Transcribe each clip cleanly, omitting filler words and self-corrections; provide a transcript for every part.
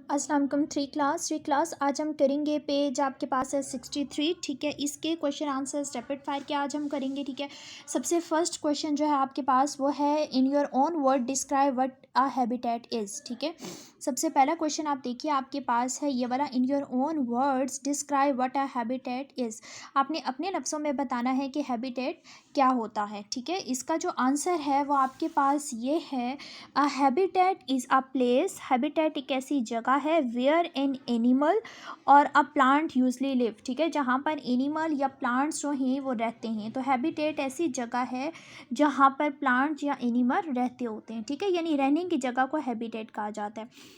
अस्सलाम वालेकुम। Three class आज हम करेंगे पेज आपके पास है 63। ठीक है, इसके क्वेश्चन आंसर्स रैपिड फायर के आज हम करेंगे। ठीक है, सबसे फर्स्ट क्वेश्चन जो है आपके पास वो है in your own word describe what a habitat is. ठीक है, सबसे पहला क्वेश्चन आप देखिए आपके पास है ये वाला, in your own words describe what a habitat is. आपने अपने लफ्ज़ों में बताना है कि हैबिटेट क्या होता है। ठीक है, इसका जो आंसर है वो आपके पास ये है, अ habitat is a place. Habitat एक ऐसी जगह है वेयर एन एनिमल और अ प्लांट यूजली लिव। ठीक है, जहाँ पर एनिमल या प्लांट्स जो हैं वो रहते हैं। तो हैबिटेट ऐसी जगह है जहाँ पर प्लांट्स या एनिमल रहते होते हैं। ठीक है, यानी रहने की जगह को हैबिटेट कहा जाता है।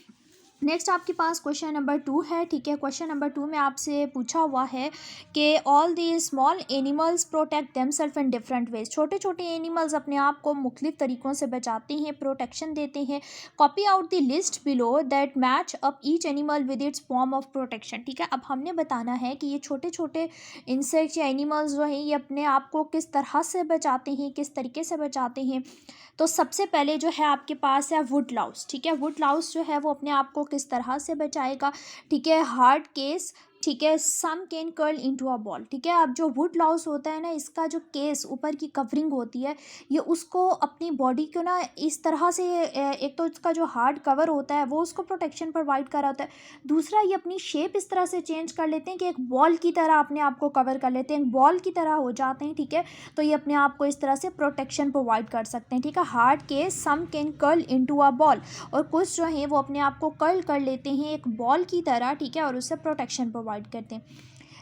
नेक्स्ट आपके पास क्वेश्चन नंबर 2 है। ठीक है, क्वेश्चन नंबर 2 में आपसे पूछा हुआ है कि all the small animals protect themselves in different ways. छोटे छोटे एनिमल्स अपने आप को मुख्तलिफ तरीक़ों से बचाते हैं, प्रोटेक्शन देते हैं। Copy out the list below that match up each animal with its form of protection. ठीक है, अब हमने बताना है कि ये छोटे छोटे इंसेक्ट्स या एनिमल्स जो हैं ये अपने आप को किस तरह से बचाते हैं, किस तरीके से बचाते हैं। तो सबसे पहले जो है आपके पास है वुड लाउस। ठीक है, वुड लाउस जो है वो अपने आप को किस तरह से बचाएगा। ठीक है, हार्ड केस। ठीक है, some can curl into a ball. ठीक है, अब जो वुड लाउस होता है ना, इसका जो केस ऊपर की कवरिंग होती है ये उसको अपनी बॉडी को ना इस तरह से एक तो इसका जो हार्ड कवर होता है वो उसको प्रोटेक्शन प्रोवाइड कर रहा होता है। दूसरा ये अपनी शेप इस तरह से चेंज कर लेते हैं कि एक बॉल की तरह अपने आप को कवर कर लेते हैं, एक बॉल की तरह हो जाते हैं। ठीक है, तो ये अपने आप को इस तरह से प्रोटेक्शन प्रोवाइड कर सकते हैं। ठीक है, hard case, some can curl into a ball, और कुछ जो हैं वो अपने आप को कर्ल कर लेते हैं एक बॉल की तरह। ठीक है, और उससे प्रोटेक्शन प्रोवाइड करते हैं।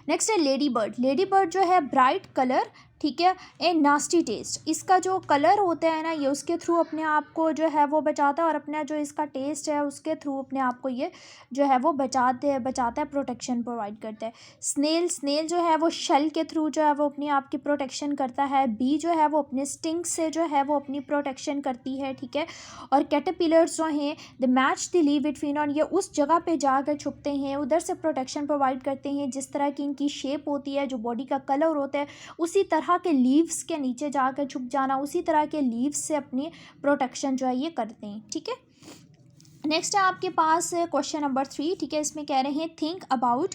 नेक्स्ट है लेडी बर्ड। लेडी बर्ड जो है ब्राइट कलर, ठीक है, ए नास्टी टेस्ट। इसका जो कलर होता है ना ये उसके थ्रू अपने आप को जो है वो बचाता है, और अपना जो इसका टेस्ट है उसके थ्रू अपने आप को ये जो है वो बचाता है, प्रोटेक्शन प्रोवाइड करता है। स्नेल जो है वो शेल के थ्रू जो है वो अपनी आपकी प्रोटेक्शन करता है। बी जो है वो अपने स्टिंग से जो है वो अपनी प्रोटेक्शन करती है। ठीक है, और कैटरपिलर्स जो हैं the match the leave it फिनॉन, ये उस जगह पे जाकर छुपते हैं, उधर से प्रोटेक्शन प्रोवाइड करते हैं। जिस तरह की इनकी शेप होती है, जो बॉडी का कलर होता है, उसी तरह के लीव्स के नीचे जाकर छुप जाना, उसी तरह के लीव्स से अपनी प्रोटेक्शन जो है ये करते हैं। ठीक है, नेक्स्ट है आपके पास क्वेश्चन नंबर 3। ठीक है, इसमें कह रहे हैं थिंक अबाउट,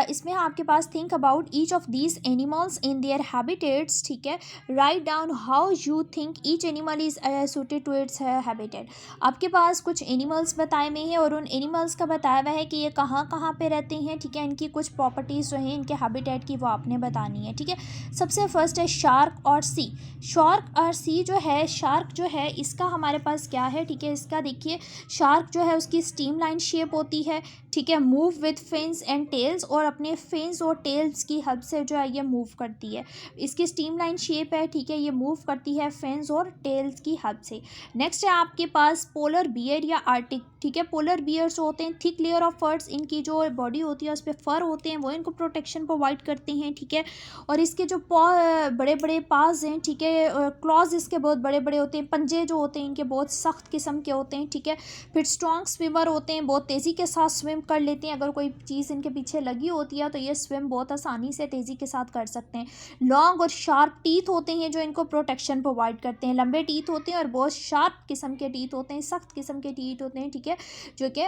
इसमें आपके पास think about each of these animals in their habitats. ठीक है, write down how you think each animal is suited to its habitat. आपके पास कुछ एनिमल्स बताए हुए हैं और उन एनिमल्स का बताया हुआ है कि ये कहाँ कहाँ पे रहते हैं। ठीक है, इनकी कुछ प्रॉपर्टीज़ जो हैं इनके हैबिटेट की वो आपने बतानी है। ठीक है, सबसे फर्स्ट है शार्क और सी। शार्क और सी जो है, शार्क जो है इसका हमारे पास क्या है। ठीक है, इसका देखिए शार्क जो है उसकी स्ट्रीम लाइन शेप होती है। ठीक है, move with fins and tails, और अपने फिन्स और टेल्स की हेल्प से जो है ये मूव करती है। इसकी स्ट्रीम लाइन शेप है। ठीक है, ये मूव करती है फिन्स और टेल्स की हेल्प से। नेक्स्ट है आपके पास पोलर बियर या आर्टिक। ठीक है, पोलर बियर्स होते हैं थिक लेयर ऑफ फर्स, इनकी जो बॉडी होती है उस पर फर होते हैं, वो इनको प्रोटेक्शन प्रोवाइड करते हैं। ठीक है, और इसके जो बड़े बड़े पास हैं, ठीक है, क्लॉज इसके बहुत बड़े बड़े होते हैं, पंजे जो होते हैं इनके बहुत सख्त किस्म के होते हैं। ठीक है, फिर स्ट्रॉन्ग स्विमर होते हैं, बहुत तेज़ी के साथ स्विम कर लेते हैं। अगर कोई चीज़ इनके पीछे लगी होती है तो ये स्विम बहुत आसानी से तेज़ी के साथ कर सकते हैं। लॉन्ग और शार्प टीथ होते हैं जो इनको प्रोटेक्शन प्रोवाइड करते हैं। लंबे टीथ होते हैं और बहुत शार्प किस्म के टीथ होते हैं, सख्त किस्म के टीथ होते हैं। ठीक है, जो कि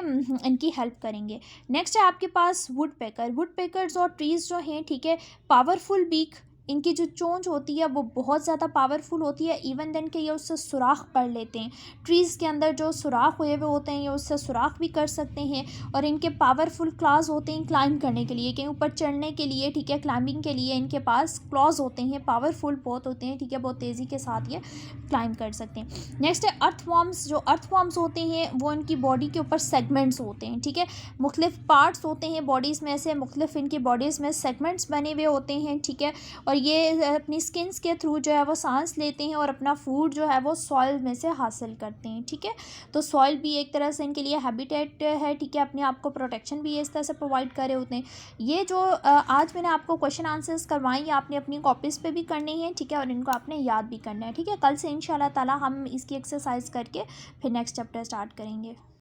इनकी हेल्प करेंगे। नेक्स्ट है आपके पास वुड पेकर। वुड पेकर्स और ट्रीज़ जो हैं, ठीक है, पावरफुल बीक, इनकी जो चोंच होती है वो बहुत ज़्यादा पावरफुल होती है, इवन देन के ये उससे सुराख कर लेते हैं। ट्रीज़ के अंदर जो सुराख हुए हुए होते हैं ये उससे सुराख भी कर सकते हैं, और इनके पावरफुल क्लॉज होते हैं क्लाइंब करने के लिए, कहीं ऊपर चढ़ने के लिए। ठीक है, क्लाइंबिंग के लिए इनके पास क्लॉज होते हैं, पावरफुल बहुत होते हैं। ठीक है, बहुत तेज़ी के साथ ये क्लाइंब कर सकते हैं। नेक्स्ट है अर्थवॉर्म्स। जो अर्थवॉर्म्स होते हैं वो इनकी बॉडी के ऊपर सेगमेंट्स होते हैं। ठीक है, मुख्तलिफ पार्ट्स होते हैं बॉडीज़ में, से मुख्तलिफ इनकी बॉडीज़ में सेगमेंट्स बने हुए होते हैं। ठीक है, और ये अपनी स्किन्स के थ्रू जो है वो सांस लेते हैं और अपना फूड जो है वो सॉइल में से हासिल करते हैं। ठीक है, तो सॉइल भी एक तरह से इनके लिए हैबिटेट है। ठीक है, अपने आप को प्रोटेक्शन भी इस तरह से प्रोवाइड करे होते हैं। ये जो आज मैंने आपको क्वेश्चन आंसर्स करवाएं ये आपने अपनी कॉपीज़ पे भी करने हैं। ठीक है, और इनको आपने याद भी करना है। ठीक है, कल से इंशाल्लाह ताला हम इसकी एक्सरसाइज करके फिर नेक्स्ट चैप्टर स्टार्ट करेंगे।